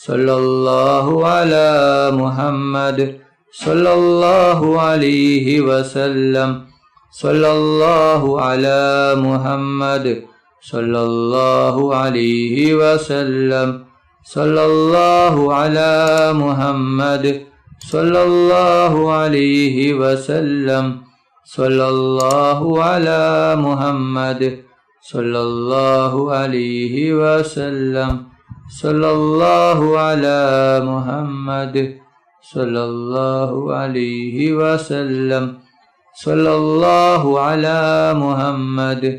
സല്ലല്ലാഹു അലാ മുഹമ്മദ് സല്ലല്ലാഹു അലൈഹി വസല്ലം സല്ലല്ലാഹു അലാ മുഹമ്മദ് സല്ലല്ലാഹു അലൈഹി വസല്ലം സല്ലല്ലാഹു അലാ മുഹമ്മദ് സല്ലല്ലാഹു അലൈഹി വസല്ലം സല്ലല്ലാഹു അലാ മുഹമ്മദ് സല്ലല്ലാഹു അലൈഹി വസല്ലം സല്ലല്ലാഹു അലാ മുഹമ്മദ് സല്ലല്ലാഹു അലൈഹി വസല്ലം സല്ലല്ലാഹു അലാ മുഹമ്മദ്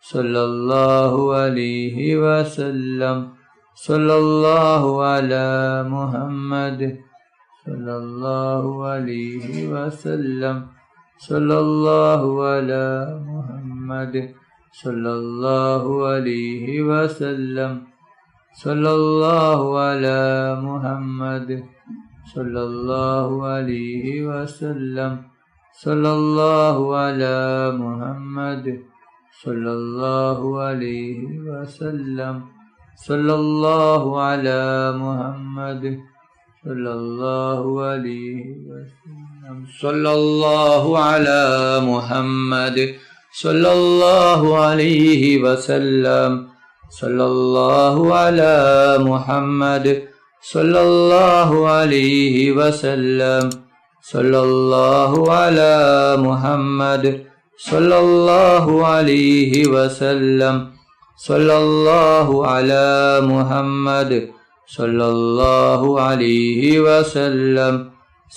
സല്ലല്ലാഹു അലൈഹി വസല്ലം സല്ലല്ലാഹു അലാ മുഹമ്മദ് സല്ലല്ലാഹു അലൈഹി വസല്ലം സല്ലല്ലാഹു അലാ മുഹമ്മദ് സല്ലല്ലാഹു അലൈഹി വസല്ലം സല്ലല്ലാഹു അലാ മുഹമ്മദ് സല്ലല്ലാഹു അലൈഹി വസല്ലം സല്ലല്ലാഹു അലാ മുഹമ്മദ് സല്ലല്ലാഹു അലൈഹി വസല്ലം സല്ലല്ലാഹു അലാ മുഹമ്മദ് സല്ലല്ലാഹു അലൈഹി വസല്ലം സല്ലല്ലാഹു അലാ മുഹമ്മദ് സല്ലല്ലാഹു അലൈഹി വസല്ലം സല്ലല്ലാഹു അലാ മുഹമ്മദ് സല്ലല്ലാഹു അലൈഹി വസല്ലം സല്ലല്ലാഹു അലാ മുഹമ്മദ് സല്ലല്ലാഹു അലൈഹി വസല്ലം സല്ലല്ലാഹു അലാ മുഹമ്മദ് സല്ലല്ലാഹു അലൈഹി വസല്ലം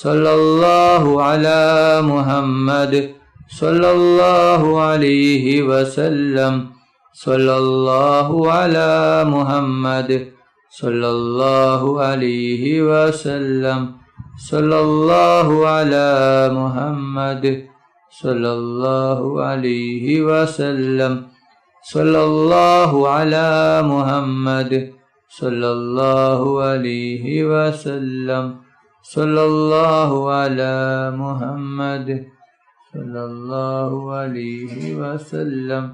സല്ലല്ലാഹു അലാ മുഹമ്മദ് സല്ലല്ലാഹു അലൈഹി വസല്ലം സല്ലല്ലാഹു അലാ മുഹമ്മദ് സല്ലല്ലാഹു അലൈഹി വസല്ലം സല്ലല്ലാഹു അലാ മുഹമ്മദ് സല്ലല്ലാഹു അലൈഹി വസല്ലം സല്ലല്ലാഹു അലാ മുഹമ്മദ് സല്ലല്ലാഹു അലൈഹി വസല്ലം സല്ലല്ലാഹു അലാ മുഹമ്മദ് സല്ലല്ലാഹു അലൈഹി വസല്ലം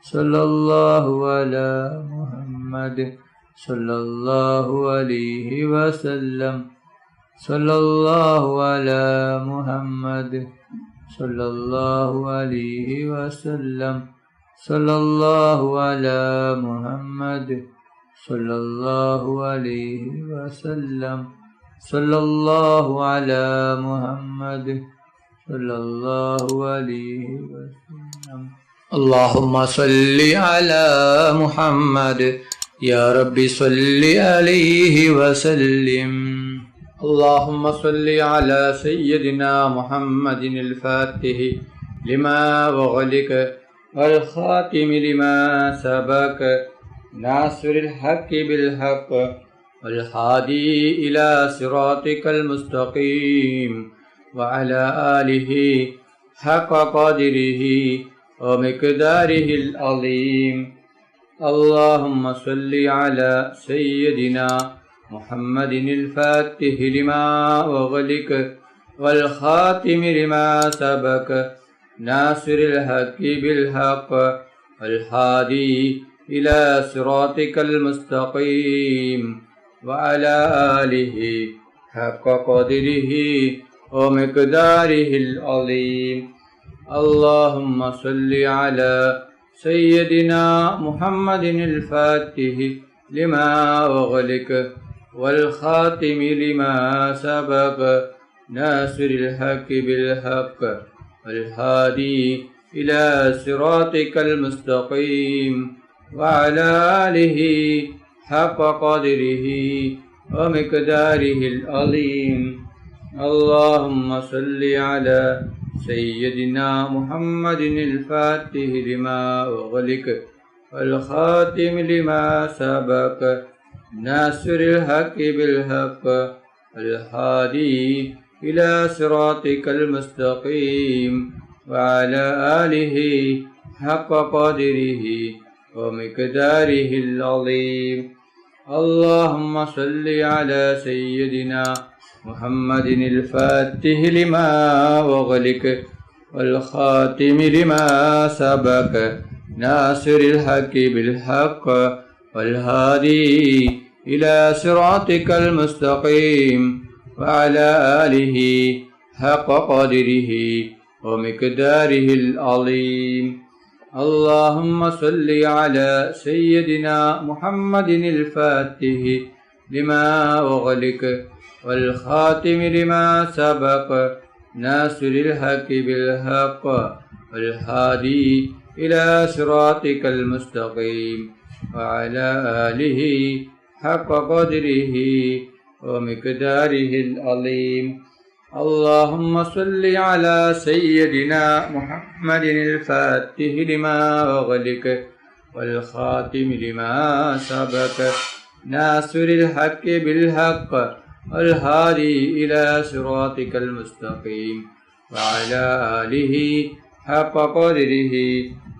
സല്ലല്ലാഹു അലാ മുഹമ്മദ് സല്ലല്ലാഹു അലൈഹി വസല്ലം സല്ലല്ലാഹു അലാ മുഹമ്മദ് സല്ലല്ലാഹു അലൈഹി വസല്ലം സല്ലല്ലാഹു അലാ മുഹമ്മദ് സല്ലല്ലാഹു അലൈഹി വസല്ലം സല്ലല്ലാഹു അലാ മുഹമ്മദ് സല്ലല്ലാഹു അലൈഹി വസല്ലം اللهم صل على محمد يا رب صل عليه وسلم اللهم صل على سيدنا محمد الفاتح لما وغلق والخاتم لما سبق ناصر الحق بالحق والهادي إلى صراطك المستقيم وعلى آله حق قدره ومقداره العظيم اللهم صل على سيدنا محمد الفاتح لما وغلق والخاتم لما سبق ناصر الحق بالحق والهادي إلى صراطك المستقيم وعلى آله حق قدره ومقداره العظيم اللهم صل على سيدنا محمد الفاتح لما أغلق والخاتم لما سبق ناصر الحق بالحق والهادي إلى صراطك المستقيم وعلى آله حق قدره ومقداره العظيم اللهم صل على سيدنا محمد الفاتح لما أغلق والخاتم لما سبق ناصر الحق بالحق الهادي إلى صراطك المستقيم وعلى آله حق قدره ومقداره العظيم اللهم صل على سيدنا محمد الفاتح لما أغلق والخاتم لما سبق ناصر الحق بالحق والهادي إلى صراطك المستقيم وعلى آله حق قدره ومقداره العظيم. اللهم صل على سيدنا محمد الفاتح لما أغلق والخاتم لما سبق ناصر الحق بالحق والهادي إلى صراطك المستقيم وعلى آله حق قدره ومقداره العظيم. اللهم صل على سيدنا محمد الفاتح لما أغلق والخاتم لما سبق ناصر الحق بالحق والهادي إلى صراطك المستقيم وعلى آله حق قدره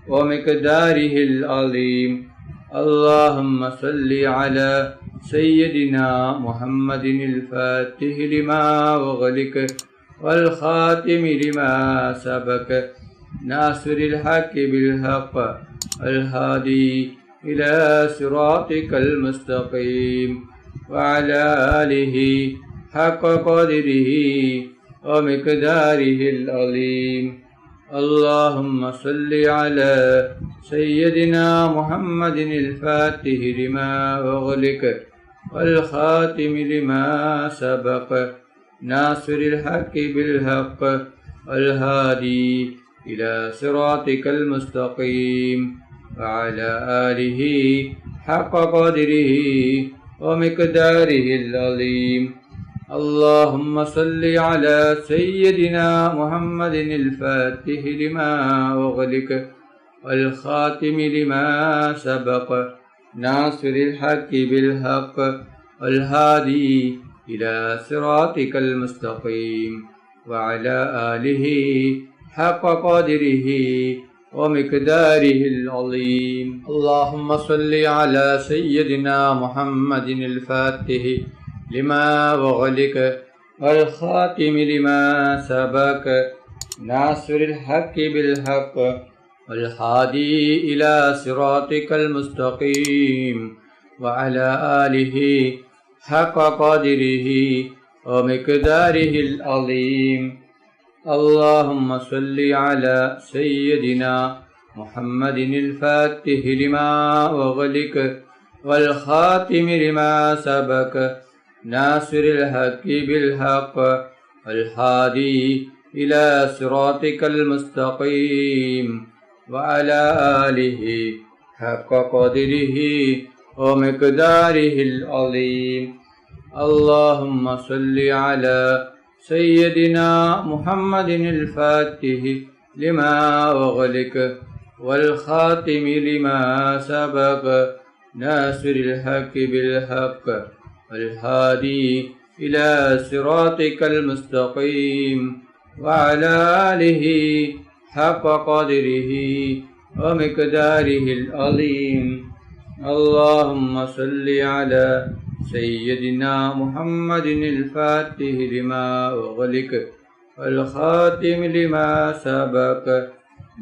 ومقداره العظيم. اللهم صل على سيدنا محمد الفاتح لما أغلق والخاتم لما سبق ناصر الحق بالحق والهادي إلى صراطك المستقيم وعلى آله حق قدره ومقداره العظيم. اللهم صل على سيدنا محمد الفاتح لما أغلق والخاتم لما سبق ناصر الحق بالحق والهادي إلى صراطك المستقيم وعلى آله حق قدره ومقداره العظيم. اللهم صل على سيدنا محمد الفاتح لما أغلق والخاتم لما سبق ناصر الحق بالحق والهادي إلى صراطك المستقيم وعلى آله حق قدره ومقداره العظيم. اللهم صل على سيدنا محمد الفاتح لما أغلق والخاتم لما سبق ناصر الحق بالحق والهادي إلى صراطك المستقيم وعلى آله حق قدره ومقداره العظيم. اللهم صل على سيدنا محمد الفاتح لما أغلق والخاتم لما سبق ناصر الحق بالحق والهادي إلى صراطك المستقيم وعلى آله حق قدره ومقداره العظيم. اللهم صل على سيدنا محمد الفاتح لما أغلق والخاتم لما سبق ناصر الحق بالحق والهادي إلى صراطك المستقيم وعلى آله حق قدره ومقداره العظيم. اللهم صل على سيدنا محمد الفاتح لما أغلق والخاتم لما سبق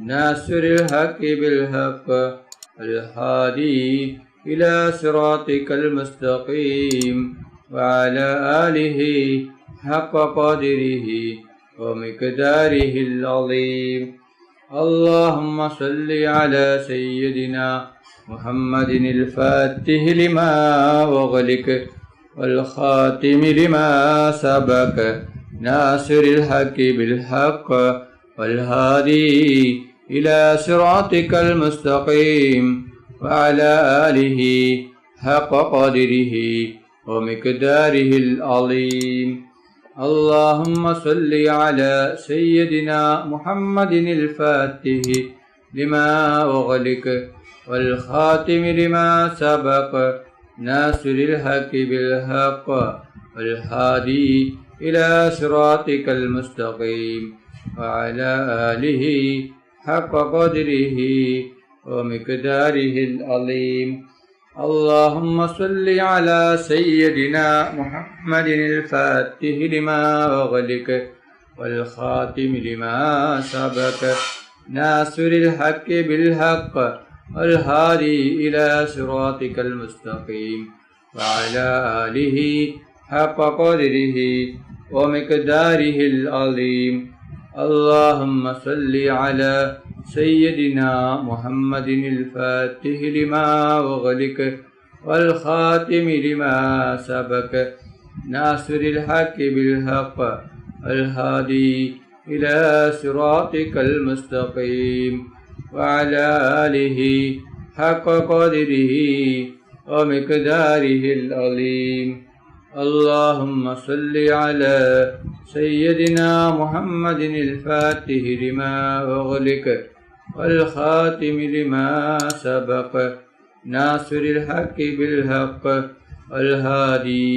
ناصر الحق بالحق والهادي إلى صراطك المستقيم وعلى آله حق قدره ومقداره العظيم. اللهم صل على سيدنا محمد الفاتح لما أغلق والخاتم لما سبق ناصر الحق بالحق والهادي إلى صراطك المستقيم وعلى آله حق قدره ومقداره العظيم. اللهم صل على سيدنا محمد الفاتح لما أغلق والخاتم لما سبق ناصر الحق بالحق والهادي إلى صراطك المستقيم وعلى آله حق قدره ومقداره العظيم. اللهم صل على سيدنا محمد الفاتح لما أغلق والخاتم لما سبق ناصر الحق بالحق والهادي إلى صراطك المستقيم وعلى آله حق قدره ومقداره العظيم. اللهم صل على سيدنا محمد الفاتح لما أغلق والخاتم لما سبق ناصر الحق بالحق الهادي إلى صراطك المستقيم وعلى آله حق قدره ومقداره العظيم. اللهم صل على سيدنا محمد الفاتح لما أغلق والخاتم لما سبق ناصر الحق بالحق الهادي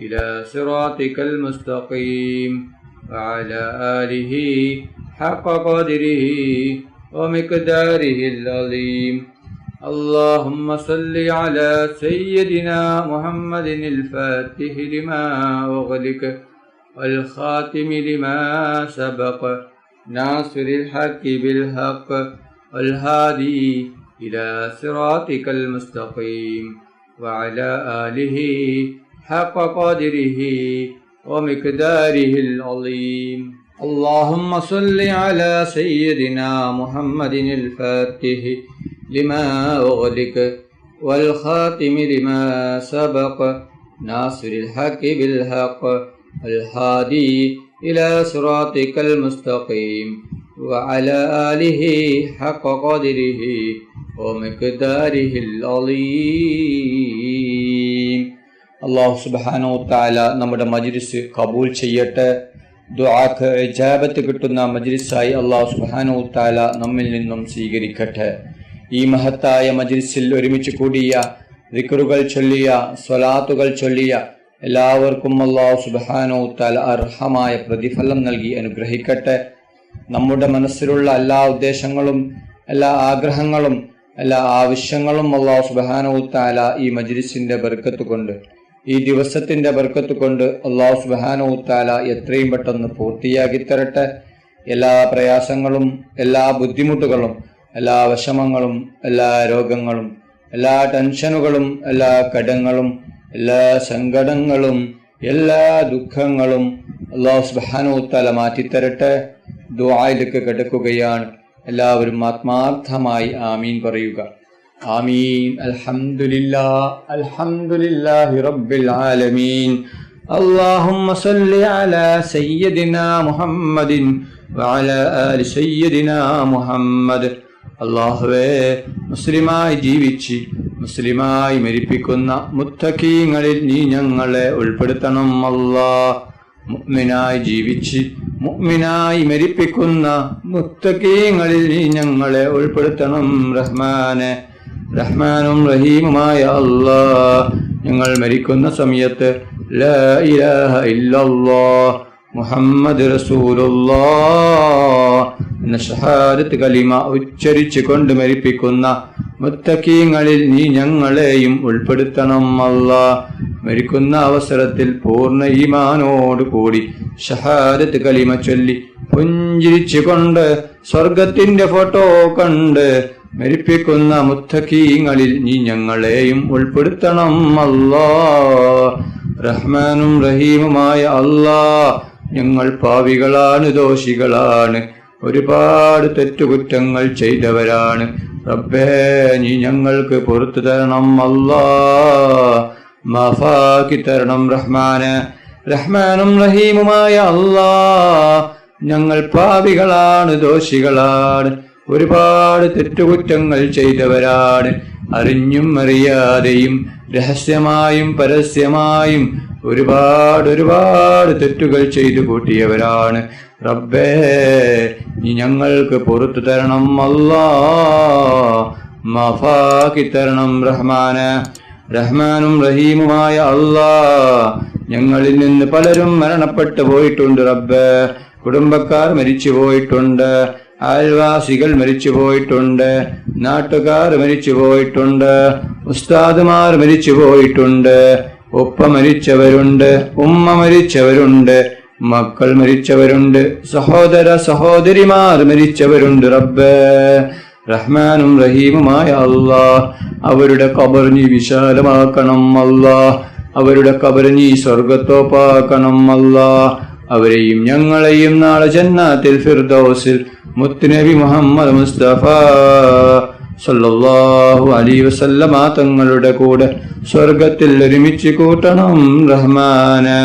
إلى صراطك المستقيم وعلى آله حق قدره ومقداره العظيم. اللهم صل على سيدنا محمد الفاتح لما أغلق والخاتم لما سبق ناصر الحق بالحق والهادي إلى صراطك المستقيم وعلى آله حق قدره ومقداره العظيم. اللهم صل على سيدنا محمد الفاتح لما أغلق والخاتم لما سبق ناصر الحق بالحق الهادي إلى صراطك المستقيم وعلى آله حق قدره ومقداره العظيم. അല്ലാഹു സുബ്ഹാനഹു വ തആല നമ്മുടെ മജ്ലിസ് കബൂൽ ചെയ്യട്ടെ. ദുആക്ക് ഇജാബത്ത് കിട്ടുന്ന മജ്ലിസായി അല്ലാഹു സുബ്ഹാനഹു വ തആല നമ്മിൽ നിന്നും സ്വീകരിക്കട്ടെ. ഈ മഹത്തായ മജ്ലിസിൽ ഒരുമിച്ച് കൂടിയ ദിക്റുകൾ ചൊല്ലിയ സ്വലാത്തുകൾ ചൊല്ലിയ എല്ലാവർക്കും അല്ലാഹു സുബ്ഹാനഹു വ തആല അർഹമായ പ്രതിഫലം നൽകി അനുഗ്രഹിക്കട്ടെ. നമ്മുടെ മനസ്സിലുള്ള എല്ലാ ഉദ്ദേശങ്ങളും എല്ലാ ആഗ്രഹങ്ങളും എല്ലാ ആവശ്യങ്ങളും അല്ലാഹു സുബ്ഹാനഹു വ തആല ഈ മജ്ലിസിന്റെ ബർക്കത്ത് കൊണ്ട് ഈ ദിവസത്തിന്റെ ബർക്കത്ത് കൊണ്ട് അല്ലാഹു സുബ്ഹാനഹു വ തആല എത്രയും പെട്ടെന്ന് പൂർത്തിയാക്കി തരട്ടെ. എല്ലാ പ്രയാസങ്ങളും എല്ലാ ബുദ്ധിമുട്ടുകളും എല്ലാ വിഷമങ്ങളും എല്ലാ രോഗങ്ങളും എല്ലാ ടെൻഷനുകളും എല്ലാ കടങ്ങളും എല്ലാ സങ്കടങ്ങളും എല്ലാ ദുഃഖങ്ങളും അല്ലാഹു സുബ്ഹാനഹു വ തആല മാറ്റിത്തരട്ടെ. ദുആയിലേക്ക് കിടക്കുകയാണ്. എല്ലാവരും ആത്മാർത്ഥമായി ആമീൻ പറയുക. ആമീൻ. അൽഹംദുലില്ലാഹി റബ്ബിൽ ആലമീൻ. اللهم صل على سيدنا محمد وعلى آل سيدنا محمد. അല്ലാഹുവേ, മുസ്ലിമായി ജീവിച്ച് മുസ്ലിമായി മരിപ്പിക്കുന്ന മുത്തഖീങ്ങളിൽ നീ ഞങ്ങളെ ഉൾപ്പെടുത്തണം. അല്ലാഹ്, മുഅ്മിനായി ജീവിച്ച് മുഅ്മിനായി മരിപ്പിക്കുന്ന മുത്തഖീങ്ങളിൽ നീ ഞങ്ങളെ ഉൾപ്പെടുത്തണം. റഹ്മാനെ, റഹ്മാനും റഹീമുമായ അല്ലാഹ്, ഞങ്ങൾ മരിക്കുന്ന സമയത്ത് ലാ ഇലാഹ ഇല്ലല്ലാഹ് മുഹമ്മദ് റസൂലുള്ളാഹ് എന്ന ഷഹാദത്ത് കലിമ ഉച്ചരിച്ചു കൊണ്ട് മരിപ്പിക്കുന്ന മുത്തഖീങ്ങളിൽ നീ ഞങ്ങളെയും ഉൾപ്പെടുത്തണം. അല്ലാഹ്, മരിക്കുന്ന അവസരത്തിൽ പൂർണ്ണ ഈമാനോട് കൂടി ഷഹാദത്ത് കലിമ ചൊല്ലി പുഞ്ചിരിച്ചു കൊണ്ട് സ്വർഗത്തിന്റെ ഫോട്ടോ കണ്ട് മരിപ്പിക്കുന്ന മുത്തഖീങ്ങളിൽ നീ ഞങ്ങളെയും ഉൾപ്പെടുത്തണം. അല്ലാഹ്, റഹ്മാനും റഹീമുമായ അല്ലാഹ്, ഞങ്ങൾ പാപികളാണ്, ദോഷികളാണ്, ഒരുപാട് തെറ്റുകുറ്റങ്ങൾ ചെയ്തവരാണ്. റബ്ബേ, നീ ഞങ്ങൾക്ക് പുറത്തു തരണം. അല്ലാഹ്, മാഫാക്കി തരണം. റഹ്മാനെ, റഹ്മാനും റഹീമുമായ അല്ലാഹ്, ഞങ്ങൾ പാപികളാണ്, ദോഷികളാണ്, ഒരുപാട് തെറ്റുകുറ്റങ്ങൾ ചെയ്തവരാണ്. അറിഞ്ഞും അറിയാതെയും രഹസ്യമായും പരസ്യമായും ഒരുപാട് തെറ്റുകൾ ചെയ്തു കൂട്ടിയവരാണ്. റബ്ബേ, നീ ഞങ്ങൾക്ക് പുറത്തു തരണം. അല്ലാഹ്, മാഫാക്കി തരണം. റഹ്മാനെ, റഹ്മാനും റഹീമുമായ അല്ലാഹ്, ഞങ്ങളിൽ നിന്ന് പലരും മരണപ്പെട്ടു പോയിട്ടുണ്ട്. റബ്ബേ, കുടുംബക്കാർ മരിച്ചു പോയിട്ടുണ്ട്, അയൽവാസികൾ മരിച്ചു പോയിട്ടുണ്ട്, നാട്ടുകാർ മരിച്ചു പോയിട്ടുണ്ട്, ഉസ്താദുമാർ മരിച്ചു പോയിട്ടുണ്ട്, ഉപ്പ മരിച്ചവരുണ്ട്, ഉമ്മ മരിച്ചവരുണ്ട്, മക്കൾ മരിച്ചവരുണ്ട്, സഹോദര സഹോദരിമാർ മരിച്ചവരുണ്ട്. റബ്ബേ, റഹ്മാനും റഹീമുമായ അല്ലാഹ് അവരുടെ ഖബർ നീ വിശാലമാക്കണം അല്ലാഹ്, അവരുടെ ഖബർ നീ സ്വർഗ്ഗത്തോപ്പാക്കണം അല്ലാഹ്, അവരെയും ഞങ്ങളെയും നാളെ ജന്നാത്തിൽ ഫിർദൗസിൽ മുത്തുനബി മുഹമ്മദ് മുസ്തഫ സല്ലല്ലാഹു അലൈഹി വസല്ലമ തങ്ങളുടെ കൂടെ സ്വർഗത്തിൽ ഒരുമിച്ച് കൂട്ടണം റഹ്മാന്.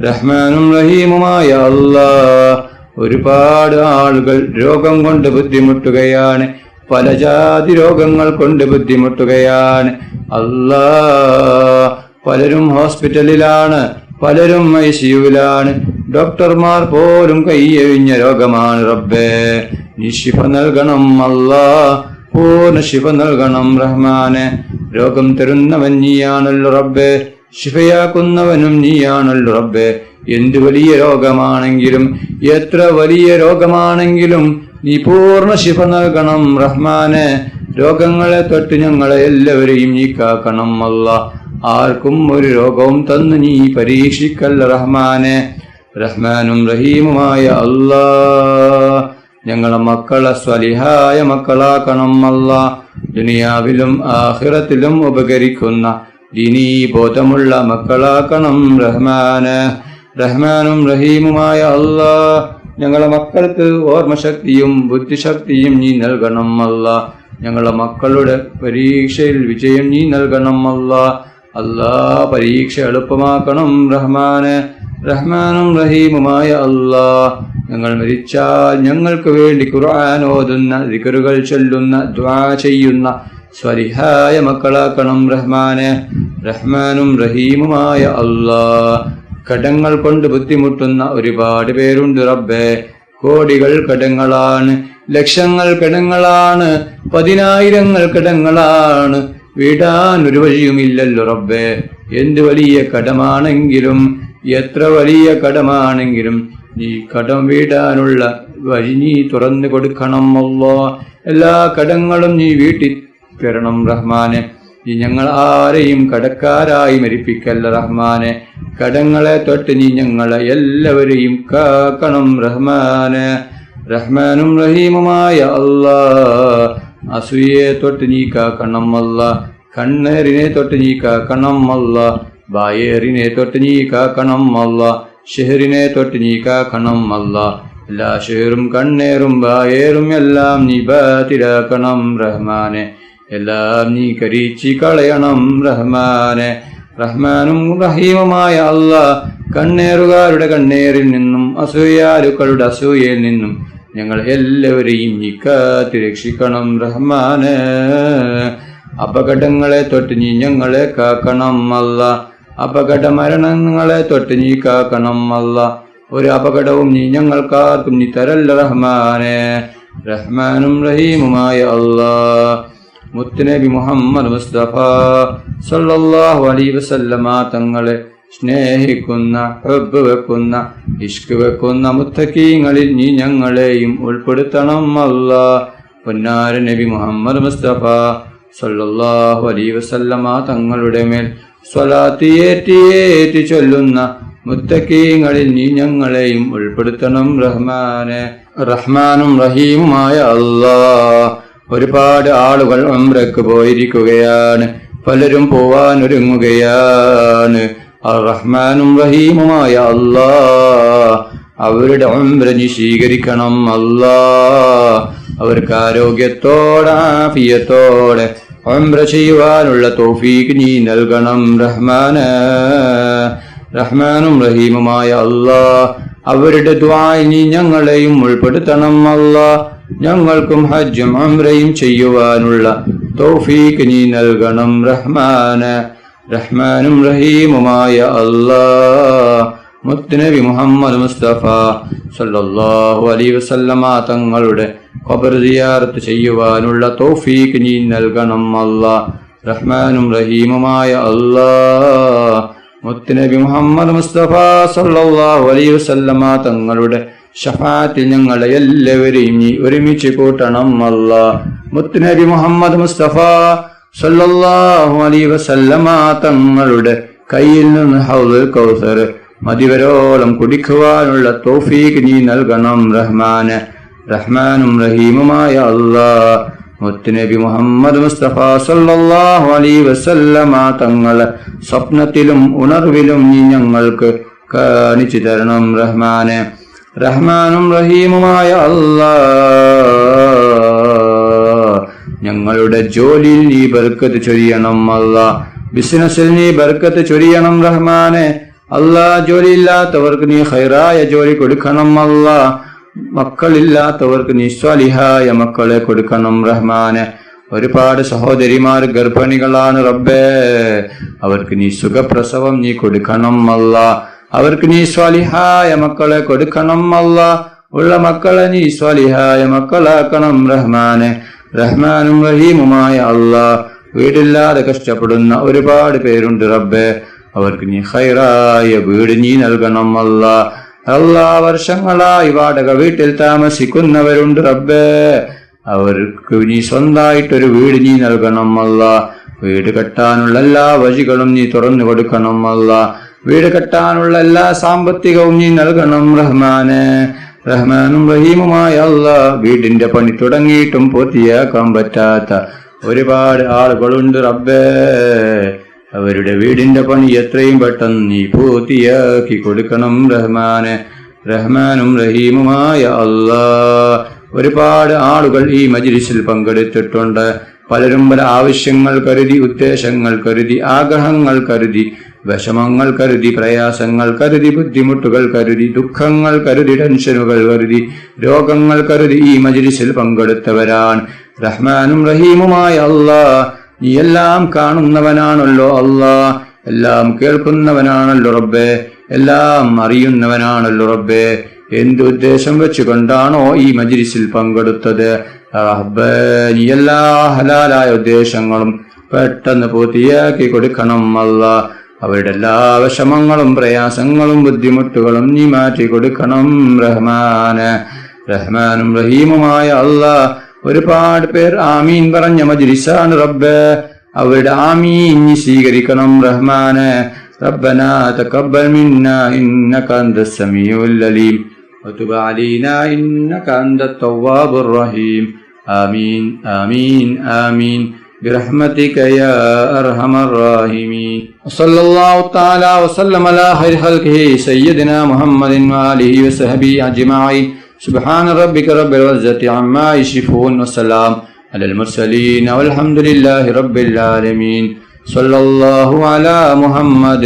റഹ്മാനും റഹീമുമായ അല്ലാഹ് ഒരുപാട് ആളുകൾ രോഗം കൊണ്ട് ബുദ്ധിമുട്ടുകയാണ്, പല ജാതി രോഗങ്ങൾ കൊണ്ട് ബുദ്ധിമുട്ടുകയാണ് അല്ലാഹ്. പലരും ഹോസ്പിറ്റലിലാണ്, പലരും ഐസിയുവിലാണ്, ഡോക്ടർമാർ പോലും കൈയൊഴിഞ്ഞ രോഗമാണ് റബ്ബേ. നീ ശിഫ നൽകണം അല്ലാഹ്, പൂർണ്ണ ശിഫ നൽകണം റഹ്മാനെ. രോഗം തരുന്നവൻ നീയാണല്ലോ റബ്ബേ, ശിഫയാക്കുന്നവനും നീയാണല്ലോ റബ്ബേ. എന്ത് വലിയ രോഗമാണെങ്കിലും എത്ര വലിയ രോഗമാണെങ്കിലും നീ പൂർണ്ണ ശിഫ നൽകണം റഹ്മാനെ. രോഗങ്ങളെ തൊട്ട് ഞങ്ങളെ എല്ലാവരെയും നീ കാക്കണം അല്ലാഹ്. ആർക്കും ഒരു രോഗവും തന്ന് നീ പരീക്ഷിക്കല്ല റഹ്മാനെ. റഹ്മാനും റഹീമുമായ അല്ലാഹ് ഞങ്ങളെ മക്കളെ സ്വലിഹായ മക്കളാക്കണം അല്ലാഹ്. ദുനിയാവിലും ആഖിറത്തിലും ഉപകരിക്കുന്ന ദീനീ ബോധമുള്ള മക്കളാക്കണം റഹ്മാന്. റഹ്മാനും റഹീമുമായ അല്ലാഹ് ഞങ്ങളെ മക്കൾക്ക് ഓർമ്മശക്തിയും ബുദ്ധിശക്തിയും നീ നൽകണം അല്ലാഹ്. ഞങ്ങളെ മക്കളുടെ പരീക്ഷയിൽ വിജയം നീ നൽകണം അല്ലാഹ്. അല്ലാഹ് പരീക്ഷ എളുപ്പമാക്കണം റഹ്മാന്. റഹ്മാനും റഹീമുമായ അല്ലാഹ് ഞങ്ങൾ മരിച്ചാൽ ഞങ്ങൾക്ക് വേണ്ടി ഖുർആൻ ഓതുന്ന, ദിക്റുകൾ ചൊല്ലുന്ന, ദുആ ചെയ്യുന്ന സ്വലിഹായ മക്കളാക്കണം റഹ്മാനെ. റഹ്മാനും റഹീമുമായ അല്ലാഹ് കടങ്ങൾ കൊണ്ട് ബുദ്ധിമുട്ടുന്ന ഒരുപാട് പേരുണ്ട് റബ്ബേ. കോടികൾ കടങ്ങളാണ്, ലക്ഷങ്ങൾ കടങ്ങളാണ്, പതിനായിരങ്ങൾ കടങ്ങളാണ്, വീടാൻ ഒരു വഴിയുമില്ലല്ലോ റബ്ബേ. എന്ത് വലിയ കടമാണെങ്കിലും എത്ര വലിയ കടമാണെങ്കിലും നീ കടം വീടാനുള്ള വഴി നീ തുറന്നു കൊടുക്കണം അല്ലാഹ്. എല്ലാ കടങ്ങളും നീ വീട്ടി തരണം റഹ്മാനെ. നീ ഞങ്ങൾ ആരെയും കടക്കാരായി മരിപ്പിക്കല്ല റഹ്മാനെ. കടങ്ങളെ തൊട്ട് നീ ഞങ്ങളെ എല്ലാവരെയും കാക്കണം റഹ്മാനെ. റഹ്മാനും റഹീമുമായ അല്ലാഹ് അസൂയയെ തൊട്ട് നീ കാക്കണം അല്ലാഹ്. കണ്ണേറിനെ തൊട്ട് നീ കാക്കണം അല്ലാഹ്. ബായേറിനെ തൊട്ട് നീ കാക്കണം അല്ലാഹ്. ഷെഹറിനെ തൊട്ട് നീ കാക്കണം അല്ലാഹ്. എല്ലാ ഷെഹറും കണ്ണേറും ബായേറും എല്ലാം നീ ബാത്തിലാക്കണം റഹ്മാനെ. എല്ലാം നീ കരിച്ചു കളയണം റഹ്മാനെ. റഹ്മാനും റഹീമുമായ അല്ലാഹ് കണ്ണേറുകാരുടെ കണ്ണേറിൽ നിന്നും അസൂയാലുക്കളുടെ അസൂയയിൽ നിന്നും ഞങ്ങൾ എല്ലാവരെയും നീ കാത്ത് രക്ഷിക്കണം റഹ്മാനെ. അപകടങ്ങളെ തൊട്ട് നീ ഞങ്ങളെ കാക്കണം അല്ലാഹ്. അപകട മരണങ്ങളെ തൊട്ട് നീ കാക്കണം അല്ലാഹ്. ഒരു അപകടവും നീ ഞങ്ങൾക്കാർക്കും നീ തരല്ല റഹ്മാനെ. റഹ്മാനും റഹീമുമായ അല്ലാഹ് മുത്തുനബി മുഹമ്മദ് മുസ്തഫ സല്ലല്ലാഹു അലൈഹി വസല്ലമ തങ്ങളെ സ്നേഹിക്കുന്ന, ഹബ്ബ് വെക്കുന്ന, ഇഷ്ക് വെക്കുന്ന മുത്തഖീങ്ങളിൽ നീ ഞങ്ങളെയും ഉൾപ്പെടുത്തണം അല്ലാഹ്. പൊന്നാര നബി മുഹമ്മദ് മുസ്തഫ സല്ലല്ലാഹു അലൈഹി വസല്ലമ തങ്ങളുടെ മേൽ സ്വലാത്ത് ഏറ്റി ചൊല്ലുന്ന മുത്തഖീങ്ങളിൽ നീ ഞങ്ങളെയും ഉൾപ്പെടുത്തണം റഹ്മാനെ. റഹ്മാനും റഹീമുമായ അല്ലാഹ് ഒരുപാട് ആളുകൾ ഉംറക്ക് പോയിരിക്കുകയാണ്, പലരും പോവാൻ ഒരുങ്ങുകയാണ്. റഹ്മാനും റഹീമുമായ അല്ലാഹ് അവരുടെ ഉംറ നീ സ്വീകരിക്കണം അല്ലാഹ്. അവർക്ക് ആരോഗ്യത്തോടെ ആഫിയത്തോടെ ഉംറ ചെയ്യുവാനുള്ള തൗഫീഖ് നീ നൽകണം റഹ്മാനെ. റഹ്മാനും റഹീമുമായ അല്ലാഹ് അവരുടെ ദുആയിൽ നീ ഞങ്ങളെയും ഉൾപ്പെടുത്തണം അല്ലാഹ്. ഞങ്ങൾക്കും ഹജ്ജും ഉംറയും ചെയ്യുവാനുള്ള തൗഫീഖ് നീ നൽകണം റഹ്മാനെ. റഹ്മാനും റഹീമുമായ അല്ലാഹ് മുത്തുനബി മുഹമ്മദ് മുസ്തഫ സല്ലല്ലാഹു അലൈഹി വസല്ലമ തങ്ങളുടെ ഖബർ സിയാറത്ത് ചെയ്യുവാനുള്ള തൗഫീഖ് നീ നൽകണം അല്ലാഹ്. റഹ്മാനും റഹീമുമായ അല്ലാഹ് മുത്തുനബി മുഹമ്മദ് മുസ്തഫ സല്ലല്ലാഹു അലൈഹി വസല്ലമ തങ്ങളുടെ ഷഫാഅത്തിൽ ഞങ്ങളെ എല്ലാവരെയും നീ ഒരുമിച്ച് കൂട്ടണം അല്ലാഹ്. മുത്തുനബി മുഹമ്മദ് മുസ്തഫ സല്ലല്ലാഹു അലൈഹി വസല്ലമ തങ്ങളുടെ കയ്യിൽ നിന്ന് ഹൗദുൽ കൗസർ മതിവരോളം കുടിക്കുവാനുള്ള തൗഫീഖ് നീ നൽകണം റഹ്മാനെ. റഹ്മാനും റഹീമുമായ അല്ലാഹ് മുത്തുനബി മുഹമ്മദ് മുസ്തഫ സല്ലല്ലാഹു അലൈഹി വസല്ലമ തങ്ങളെ സ്വപ്നത്തിലും ഉണർവിലും നീ ഞങ്ങൾക്ക് കാണിച്ചു തരണം റഹ്മാനെ. റഹ്മാനും റഹീമുമായ അല്ലാഹ്, ഞങ്ങളുടെ ജോലിയിൽ നീ ബർക്കത്ത് ചൊരിയണം അല്ലാഹ്. ബിസിനസ്സിൽ നീ ബർക്കത്ത് ചൊരിയണം റഹ്മാനെ. അല്ലാഹ്, ജോലിയില്ലാത്തവർക്ക് നീ ഖൈറായ ജോലി കൊടുക്കണം അല്ലാഹ്. മക്കളില്ലാത്തവർക്ക് നീ സ്വാലിഹായ മക്കളെ കൊടുക്കണം റഹ്മാനെ. ഒരുപാട് സഹോദരിമാർ ഗർഭിണികളാണ് റബ്ബേ, അവർക്ക് നീ സുഖപ്രസവം നീ കൊടുക്കണം അല്ലാഹ്. അവർക്ക് നീ സ്വാലിഹായ മക്കളെ കൊടുക്കണം അല്ലാഹ്. ഉള്ള മക്കളെ നീ സ്വാലിഹായ മക്കളാക്കണം റഹ്മാനെ. റഹ്മാനും റഹീമുമായ അല്ലാഹ്, വീടില്ലാതെ കഷ്ടപ്പെടുന്ന ഒരുപാട് പേരുണ്ട് റബ്ബേ, അവർക്ക് നീ ഖൈറായ വീട് നീ നൽകണം അല്ലാഹ്. അല്ലാഹ്, വർഷങ്ങളായി വാടക വീട്ടിൽ താമസിക്കുന്നവരുണ്ട് റബ്ബേ, അവർക്ക് നീ സ്വന്തമായിട്ടൊരു വീട് നീ നൽകണം അല്ലാഹ്. വീട് കെട്ടാനുള്ള എല്ലാ വഴികളും നീ തുറന്നു കൊടുക്കണം അല്ലാഹ്. വീട് കെട്ടാനുള്ള എല്ലാ സാമ്പത്തികവും നീ നൽകണം റഹ്മാനെ. റഹ്മാനും റഹീമുമായ അല്ലാഹ്, വീടിന്റെ പണി തുടങ്ങിയിട്ടും പൂർത്തിയാക്കാൻ പറ്റാത്ത ഒരുപാട് ആളുകളുണ്ട് റബ്ബേ, അവരുടെ വീടിന്റെ പണി എത്രയും പെട്ടെന്ന് നീ പൂർത്തിയാക്കി കൊടുക്കണം റഹ്മാനെ. റഹ്മാനും റഹീമുമായ അല്ലാഹ്, ഒരുപാട് ആളുകൾ ഈ മജ്ലിസിൽ പങ്കെടുത്തിട്ടുണ്ട്. പലരും പല ആവശ്യങ്ങൾ കരുതി, ഉദ്ദേശങ്ങൾ കരുതി, ആഗ്രഹങ്ങൾ കരുതി, വിഷമങ്ങൾ കരുതി, പ്രയാസങ്ങൾ കരുതി, ബുദ്ധിമുട്ടുകൾ കരുതി, ദുഃഖങ്ങൾ കരുതി, ടെൻഷനുകൾ കരുതി, രോഗങ്ങൾ കരുതി ഈ മജ്ലിസിൽ പങ്കെടുത്തവരാണ്. റഹ്മാനും റഹീമുമായ അല്ലാഹ്, നീ എല്ലാം കാണുന്നവനാണല്ലോ അല്ലാഹ്, എല്ലാം കേൾക്കുന്നവനാണല്ലോ റബ്ബേ, എല്ലാം അറിയുന്നവനാണല്ലോ റബ്ബേ. എന്ത് ഉദ്ദേശം വെച്ചുകൊണ്ടാണോ ഈ മജ്ലിസിൽ പങ്കെടുത്തത് റബ്ബേ, നീ എല്ലാ ഹലാലായ ഉദ്ദേശങ്ങളും പെട്ടെന്ന് പൂർത്തിയാക്കി കൊടുക്കണം അല്ലാഹ്. അവരുടെ എല്ലാ വിഷമങ്ങളും പ്രയാസങ്ങളും ബുദ്ധിമുട്ടുകളും നീ മാറ്റി കൊടുക്കണം റഹ്മാനെ. റഹ്മാനും റഹീമുമായ അല്ലാഹ്, ഒരുപാട് പേർ ആമീൻ പറഞ്ഞ മജ്ലിസാണ് റബ്ബേ, അവരുടെ ആമീൻ നീ സ്വീകരിക്കണം റഹ്മാനെ. റബ്ബനാ തഖബ്ബൽ മിന്നാ ഇന്നക അൻതസ് സമീഉൽ അലീം വതുബ് അലൈനാ ഇന്നക അൻതത് തവ്വാബുർ റഹീം. ആമീൻ ആമീൻ ആമീൻ برحمتك يا أرحم الراحمين. وصلى الله تعالى وسلم على خير خلقه سيدنا محمد وآله وصحبه أجمعين. سبحان ربك رب العزة عما يصفون وسلام على المرسلين والحمد لله رب العالمين. صلى الله على محمد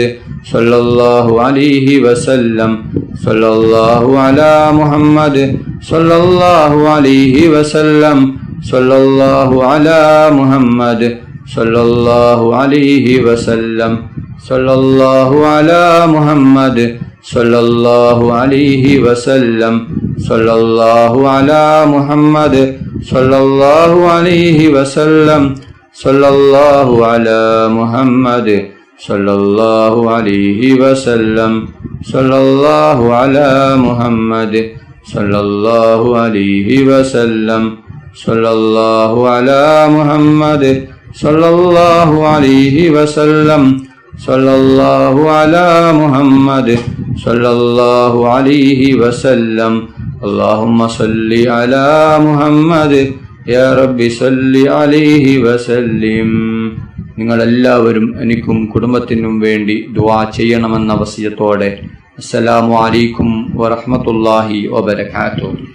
صلى الله عليه وسلم. صلى الله على محمد صلى الله عليه وسلم. صلى الله على محمد صلى الله عليه وسلم. صلى الله على محمد صلى الله عليه وسلم. صلى الله على محمد صلى الله عليه وسلم. صلى الله على محمد صلى الله عليه وسلم. صلى الله على محمد صلى الله عليه وسلم. صلى الله على محمد صلى الله عليه وسلم. صلى الله على محمد صلى الله عليه وسلم. اللهم صل على محمد يا رب صل عليه وسلم. നിങ്ങളെല്ലാവരും എനിക്കും കുടുംബത്തിനും വേണ്ടി ദുആ ചെയ്യണമെന്ന വസിയത്തോടെ അസ്സലാമു അലൈക്കും വറഹ്മത്തുള്ളാഹി വബറകാതുഹു.